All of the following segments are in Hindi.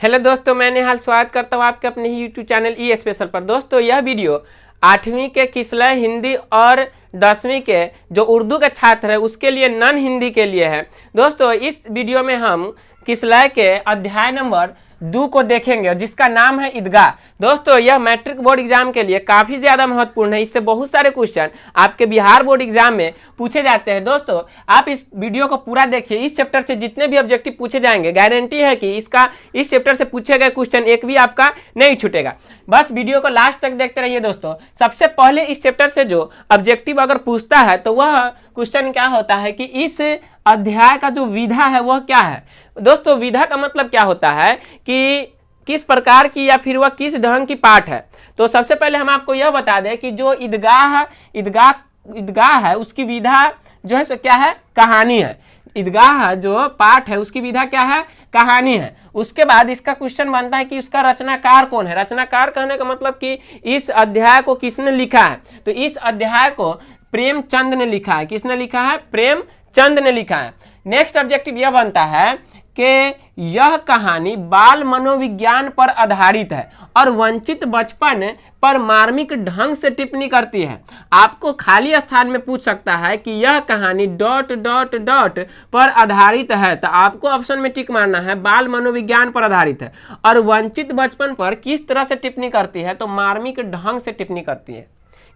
हेलो दोस्तों, मैं निहाल स्वागत करता हूँ आपके अपने ही यूट्यूब चैनल ई स्पेशल पर। दोस्तों यह वीडियो 8वीं के किसलय हिंदी और 10वीं के जो उर्दू के छात्र है उसके लिए, नॉन हिंदी के लिए है। दोस्तों इस वीडियो में हम किसलय के अध्याय नंबर 2 को देखेंगे जिसका नाम है ईदगाह। दोस्तों यह मैट्रिक बोर्ड एग्जाम के लिए काफ़ी ज़्यादा महत्वपूर्ण है। इससे बहुत सारे क्वेश्चन आपके बिहार बोर्ड एग्जाम में पूछे जाते हैं। दोस्तों आप इस वीडियो को पूरा देखिए। इस चैप्टर से जितने भी ऑब्जेक्टिव पूछे जाएंगे, गारंटी है कि इस चैप्टर से पूछे गए क्वेश्चन एक भी आपका नहीं छूटेगा। बस वीडियो को लास्ट तक देखते रहिए। दोस्तों सबसे पहले इस चैप्टर से जो ऑब्जेक्टिव अगर पूछता है तो वह क्वेश्चन क्या होता है कि इस अध्याय का जो विधा है वह क्या है। दोस्तों विधा का मतलब क्या होता है कि किस प्रकार की या फिर वह किस ढंग की पाठ है। तो सबसे पहले हम आपको यह बता दें कि जो ईदगाह है उसकी विधा जो है सो क्या है, कहानी है। ईदगाह जो पाठ है उसकी विधा क्या है, कहानी है। उसके बाद इसका क्वेश्चन बनता है कि उसका रचनाकार कौन है। रचनाकार कहने का मतलब कि इस अध्याय को किसने लिखा है। तो इस अध्याय को प्रेमचंद ने लिखा है। किसने लिखा है? प्रेमचंद ने लिखा है। नेक्स्ट ऑब्जेक्टिव यह बनता है कि यह कहानी बाल मनोविज्ञान पर आधारित है और वंचित बचपन पर मार्मिक ढंग से टिप्पणी करती है। आपको खाली स्थान में पूछ सकता है कि यह कहानी ... पर आधारित है, तो आपको ऑप्शन में टिक मारना है बाल मनोविज्ञान पर आधारित है। और वंचित बचपन पर किस तरह से टिप्पणी करती है, तो मार्मिक ढंग से टिप्पणी करती है।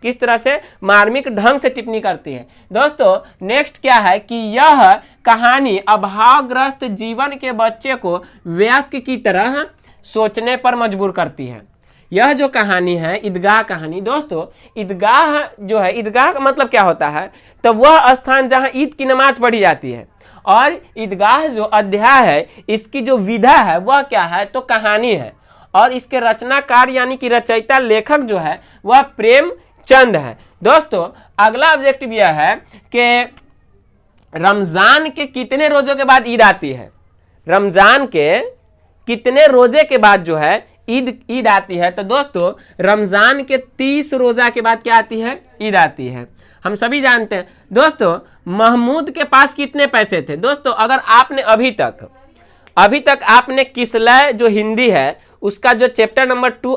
किस तरह से? मार्मिक ढंग से टिप्पणी करती है। दोस्तों नेक्स्ट क्या है कि यह कहानी अभावग्रस्त जीवन के बच्चे को वयस्क की तरह सोचने पर मजबूर करती है। यह जो कहानी है ईदगाह कहानी, दोस्तों ईदगाह जो है, ईदगाह का मतलब क्या होता है, तो वह स्थान जहां ईद की नमाज पढ़ी जाती है। और ईदगाह जो अध्याय है इसकी जो विधा है वह क्या है, तो कहानी है। और इसके रचनाकार यानी कि रचयिता लेखक जो है वह प्रेमचंद है। दोस्तों अगला ऑब्जेक्टिव यह है कि रमजान के कितने रोजों के बाद ईद आती है। रमजान के कितने रोजे के बाद जो है ईद आती है। तो दोस्तों रमजान के 30 रोजा के बाद क्या आती है? ईद आती है। हम सभी जानते हैं। दोस्तों महमूद के पास कितने पैसे थे। दोस्तों अगर आपने अभी तक आपने किसलय जो हिंदी है उसका जो चैप्टर नंबर 2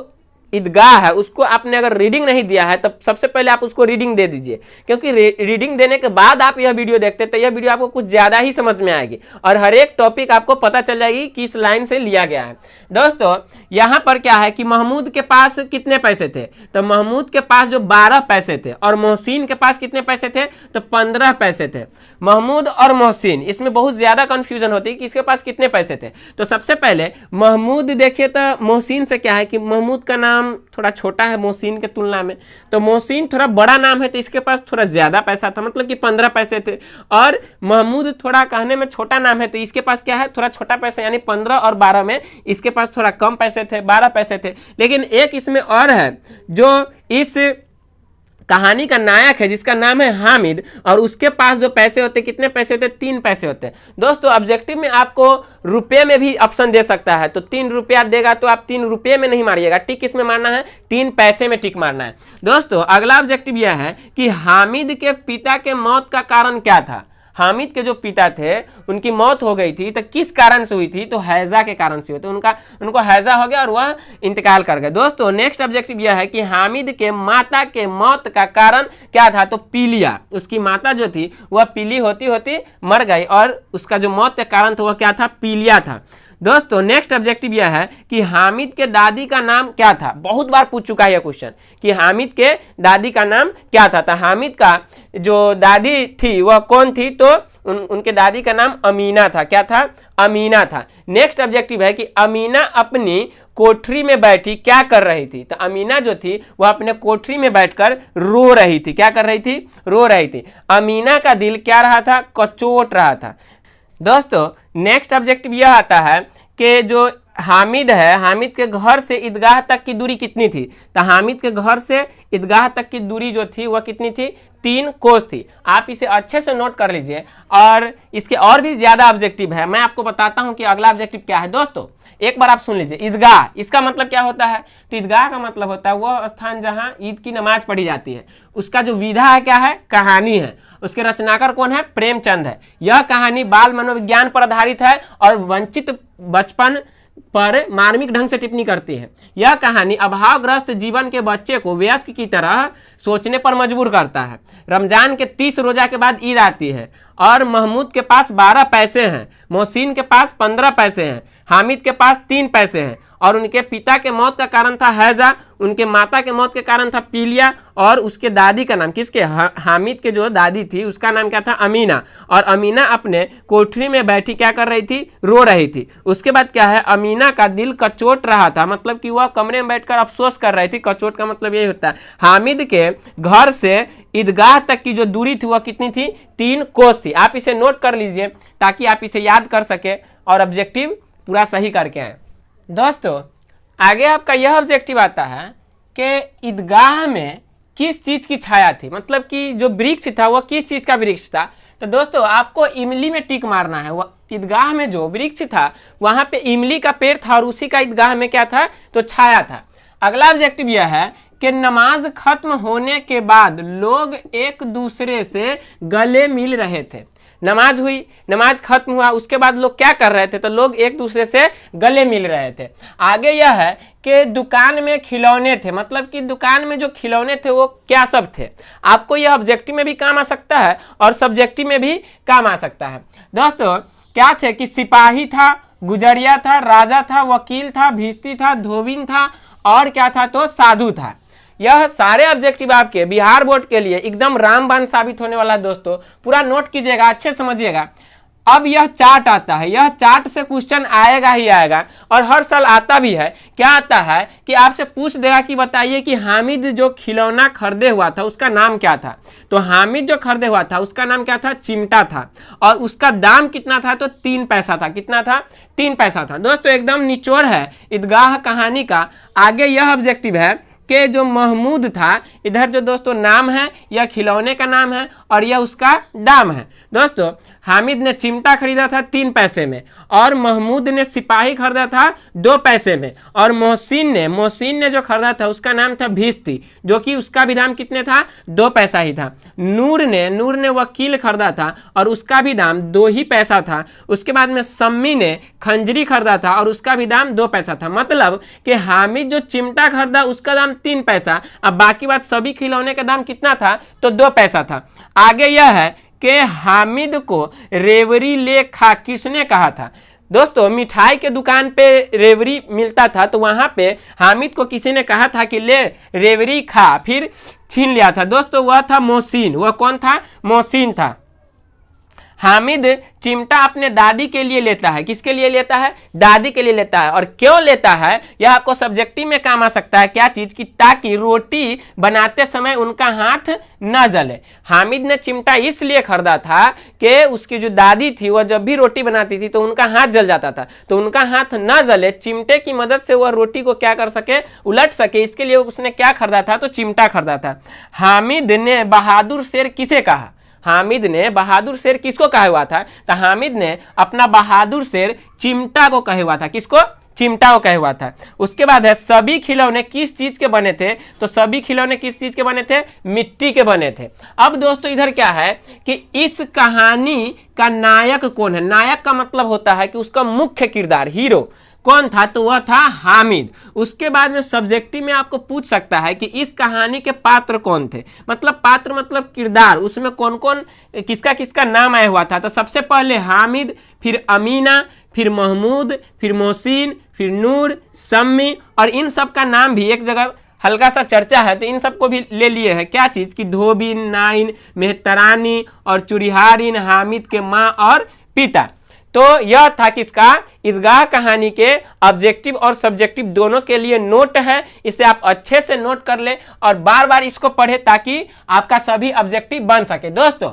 ईदगाह है उसको आपने अगर रीडिंग नहीं दिया है तब सबसे पहले आप उसको रीडिंग दे दीजिए, क्योंकि रीडिंग देने के बाद आप यह वीडियो देखते तो यह वीडियो आपको कुछ ज़्यादा ही समझ में आएगी और हर एक टॉपिक आपको पता चल जाएगी कि किस लाइन से लिया गया है। दोस्तों यहाँ पर क्या है कि महमूद के पास कितने पैसे थे, तो महमूद के पास जो 12 पैसे थे और मोहसिन के पास कितने पैसे थे, तो 15 पैसे थे। महमूद और मोहसिन, इसमें बहुत ज़्यादा कन्फ्यूजन होती है कि इसके पास कितने पैसे थे। तो सबसे पहले महमूद देखिए, तो मोहसिन से क्या है कि महमूद का नाम थोड़ा छोटा है मोहसिन के तुलना में, तो मोहसिन थोड़ा बड़ा नाम है तो इसके पास थोड़ा ज्यादा पैसा था, मतलब कि 15 पैसे थे। और महमूद थोड़ा कहने में छोटा नाम है तो इसके पास क्या है, थोड़ा छोटा पैसा, यानी 15 और 12 में इसके पास थोड़ा कम पैसे थे, 12 पैसे थे। लेकिन एक इसमें और है जो इस कहानी का नायक है जिसका नाम है हामिद, और उसके पास जो पैसे होते, कितने पैसे होते, 3 पैसे होते हैं। दोस्तों ऑब्जेक्टिव में आपको रुपए में भी ऑप्शन दे सकता है, तो 3 रुपया देगा तो आप 3 रुपये में नहीं मारिएगा, टिक किसमें मारना है, 3 पैसे में टिक मारना है। दोस्तों अगला ऑब्जेक्टिव यह है कि हामिद के पिता के मौत का कारण क्या था। हामिद के जो पिता थे उनकी मौत हो गई थी, तो किस कारण से हुई थी, तो हैजा के कारण से हुई थी। उनको हैजा हो गया और वह इंतकाल कर गए। दोस्तों नेक्स्ट ऑब्जेक्टिव यह है कि हामिद के माता के मौत का कारण क्या था, तो पीलिया। उसकी माता जो थी वह पीली होती होती मर गई और उसका जो मौत का कारण था वह क्या था, पीलिया था। दोस्तों नेक्स्ट ऑब्जेक्टिव यह है कि हामिद के दादी का नाम क्या था। बहुत बार पूछ चुका है यह क्वेश्चन कि हामिद के दादी का नाम क्या था। तो हामिद का जो दादी थी वह कौन थी, तो उनके दादी का नाम अमीना था। क्या था? अमीना था। नेक्स्ट ऑब्जेक्टिव है कि अमीना अपनी कोठरी में बैठी क्या कर रही थी। तो अमीना जो थी वह अपने कोठरी में बैठकर रो रही थी। क्या कर रही थी? रो रही थी। अमीना का दिल क्या रहा था, कचोट रहा था। दोस्तों नेक्स्ट ऑब्जेक्टिव यह आता है कि जो हामिद है, हामिद के घर से ईदगाह तक की दूरी कितनी थी। तो हामिद के घर से ईदगाह तक की दूरी जो थी वह कितनी थी, 3 कोस थी। आप इसे अच्छे से नोट कर लीजिए और इसके और भी ज़्यादा ऑब्जेक्टिव है। मैं आपको बताता हूं कि अगला ऑब्जेक्टिव क्या है। दोस्तों एक बार आप सुन लीजिए, ईदगाह इसका मतलब क्या होता है, तो ईदगाह का मतलब होता है वह स्थान जहां ईद की नमाज पढ़ी जाती है। उसका जो विधा है क्या है, कहानी है। उसके रचनाकार कौन है, प्रेमचंद है। यह कहानी बाल मनोविज्ञान पर आधारित है और वंचित बचपन पर मार्मिक ढंग से टिप्पणी करती है। यह कहानी अभावग्रस्त जीवन के बच्चे को वयस्क की तरह सोचने पर मजबूर करता है। रमजान के 30 रोजा के बाद ईद आती है और महमूद के पास 12 पैसे हैं, मोहसिन के पास 15 पैसे हैं, हामिद के पास 3 पैसे हैं और उनके पिता के मौत का कारण था हैजा, उनके माता के मौत के कारण था पीलिया और उसके दादी का नाम किसके हामिद के जो दादी थी उसका नाम क्या था अमीना। और अमीना अपने कोठरी में बैठी क्या कर रही थी, रो रही थी। उसके बाद क्या है, अमीना का दिल कचोट रहा था, मतलब कि वह कमरे में बैठकर अफसोस कर रही थी। कचोट का मतलब यही होता है। हामिद के घर से ईदगाह तक की जो दूरी थी वह कितनी थी, 3 कोस थी। आप इसे नोट कर लीजिए ताकि आप इसे याद कर सके और ऑब्जेक्टिव पूरा सही करके आए। दोस्तों आगे आपका यह ऑब्जेक्टिव आता है कि ईदगाह में किस चीज़ की छाया थी, मतलब कि जो वृक्ष था वह किस चीज़ का वृक्ष था। तो दोस्तों आपको इमली में टिक मारना है। वह ईदगाह में जो वृक्ष था वहाँ पे इमली का पेड़ था और उसी का ईदगाह में क्या था, तो छाया था। अगला ऑब्जेक्टिव यह है कि नमाज खत्म होने के बाद लोग एक दूसरे से गले मिल रहे थे। नमाज हुई, नमाज खत्म हुआ, उसके बाद लोग क्या कर रहे थे, तो लोग एक दूसरे से गले मिल रहे थे। आगे यह है कि दुकान में खिलौने थे, मतलब कि दुकान में जो खिलौने थे वो क्या सब थे। आपको यह ऑब्जेक्टिव में भी काम आ सकता है और सब्जेक्टिव में भी काम आ सकता है। दोस्तों क्या थे कि सिपाही था, गुजरिया था, राजा था, वकील था, भिश्ती था, धोबिन था और क्या था, तो साधु था। यह सारे ऑब्जेक्टिव आपके बिहार बोर्ड के लिए एकदम रामबाण साबित होने वाला है। दोस्तों पूरा नोट कीजिएगा, अच्छे समझिएगा। अब यह चार्ट आता है, यह चार्ट से क्वेश्चन आएगा ही आएगा और हर साल आता भी है। क्या आता है कि आपसे पूछ देगा कि बताइए कि हामिद जो खिलौना खरीदे हुआ था उसका नाम क्या था। तो हामिद जो खरीदे हुआ था उसका नाम क्या था, चिमटा था और उसका दाम कितना था, तो 3 पैसा था। कितना था, 3 पैसा था। दोस्तों एकदम निचोड़ है ईदगाह कहानी का। आगे यह ऑब्जेक्टिव है कि जो महमूद था, इधर जो दोस्तों नाम है यह खिलौने का नाम है और यह उसका दाम है। दोस्तों हामिद ने चिमटा खरीदा था 3 पैसे में और महमूद ने सिपाही खरीदा था 2 पैसे में और मोहसिन ने जो खरीदा था उसका नाम था भिश्ती, जो कि उसका भी दाम कितने था, 2 पैसा ही था। नूर ने वकील खरीदा था और उसका भी दाम 2 ही पैसा था। उसके बाद में सम्मी ने खंजरी खरीदा था और उसका भी दाम 2 पैसा था। मतलब कि हामिद जो चिमटा खरीदा उसका दाम 3 पैसा, अब बाकी बात सभी खिलौने का दाम कितना था, तो 2 पैसा था। आगे यह है कि हामिद को रेवड़ी ले खा किसने कहा था। दोस्तों मिठाई के दुकान पे रेवड़ी मिलता था तो वहां पे हामिद को किसी ने कहा था कि ले रेवड़ी खा, फिर छीन लिया था। दोस्तों वह था मोहसिन। वह कौन था, मोहसिन था। हामिद चिमटा अपने दादी के लिए लेता है। किसके लिए लेता है, दादी के लिए लेता है। और क्यों लेता है यह आपको सब्जेक्टिव में काम आ सकता है। क्या चीज की, ताकि रोटी बनाते समय उनका हाथ न जले। हामिद ने चिमटा इसलिए खरीदा था कि उसकी जो दादी थी वह जब भी रोटी बनाती थी तो उनका हाथ जल जाता था, तो उनका हाथ न जले, चिमटे की मदद से वह रोटी को क्या कर सके, उलट सके। इसके लिए उसने क्या खरीदा था, तो चिमटा खरीदा था। हामिद ने बहादुर शेर किसे कहा, हामिद ने बहादुर शेर किसको कहा हुआ था, तो हामिद ने अपना बहादुर शेर चिमटा को कहा हुआ था। किसको, चिमटा को कहा हुआ था। उसके बाद है सभी खिलौने किस चीज के बने थे, तो सभी खिलौने किस चीज के बने थे, मिट्टी के बने थे। अब दोस्तों इधर क्या है कि इस कहानी का नायक कौन है। नायक का मतलब होता है कि उसका मुख्य किरदार, हीरो कौन था, तो वह था हामिद। उसके बाद में सब्जेक्टिव में आपको पूछ सकता है कि इस कहानी के पात्र कौन थे, मतलब पात्र मतलब किरदार, उसमें कौन कौन किसका किसका नाम आया हुआ था। तो सबसे पहले हामिद, फिर अमीना, फिर महमूद, फिर मोहसिन, फिर नूर, सम्मी, और इन सब का नाम भी एक जगह हल्का सा चर्चा है तो इन सबको भी ले लिए है। क्या चीज की, धोबिन, नाइन, मेहतरानी और चुरिहारिन, हामिद के माँ और पिता। तो यह था किसका, ईदगाह कहानी के ऑब्जेक्टिव और सब्जेक्टिव दोनों के लिए नोट है। इसे आप अच्छे से नोट कर ले और बार बार इसको पढ़े ताकि आपका सभी ऑब्जेक्टिव बन सके। दोस्तों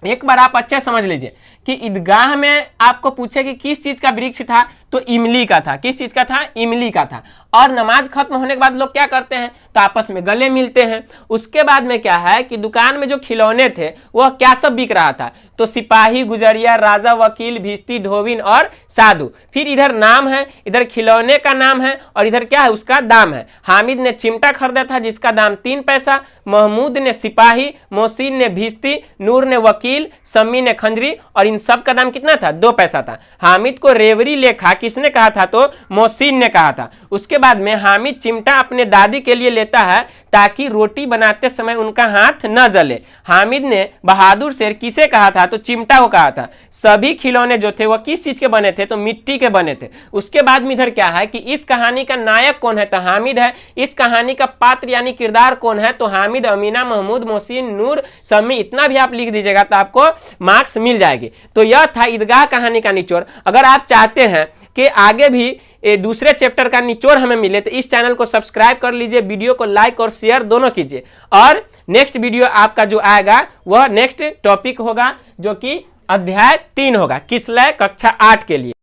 एक बार आप अच्छे समझ लीजिए कि ईदगाह में आपको पूछे कि किस चीज का वृक्ष था, तो इमली का था। किस चीज का था, इमली का था। और नमाज खत्म होने के बाद लोग क्या करते हैं, तो आपस में गले मिलते हैं। उसके बाद में क्या है कि दुकान में जो खिलौने थे वह क्या सब बिक रहा था, तो सिपाही, गुजरिया, राजा, वकील, भिश्ती, धोबिन और साधु। फिर इधर नाम है, इधर खिलौने का नाम है और इधर क्या है, उसका दाम है। हामिद ने चिमटा खरीदा था जिसका दाम 3 पैसा, महमूद ने सिपाही, मोहसिन ने भिश्ती, नूर ने वकील, सम्मी ने खंजरी, और इन सब का दाम कितना था, 2 पैसा था। हामिद को रेवड़ी लेखा किसने कहा था, तो मोहसिन ने कहा था। उसके बाद में हामिद चिमटा अपने दादी के लिए लेता है ताकि रोटी बनाते समय उनका हाथ न जले। हामिद ने बहादुर शेर किसे कहा था, तो चिमटा को कहा था। सभी खिलौने जो थे वह किस चीज के बने थे, तो मिट्टी के बने थे। उसके बाद में इधर क्या है कि इस कहानी का नायक कौन है, तो हामिद है। इस कहानी का पात्र यानी किरदार कौन है, तो हामिद, अमीना, महमूद, मोहसिन, नूर, सम्मी, इतना भी आप लिख दीजिएगा तो आपको मार्क्स मिल जाएगी। तो यह था ईदगाह कहानी का निचोड़। अगर आप चाहते हैं कि आगे भी दूसरे चैप्टर का निचोड़ हमें मिले तो इस चैनल को सब्सक्राइब कर लीजिए, वीडियो को लाइक और शेयर दोनों कीजिए। और नेक्स्ट वीडियो आपका जो आएगा वह नेक्स्ट टॉपिक होगा जो कि अध्याय 3 होगा, किसलय कक्षा 8 के लिए।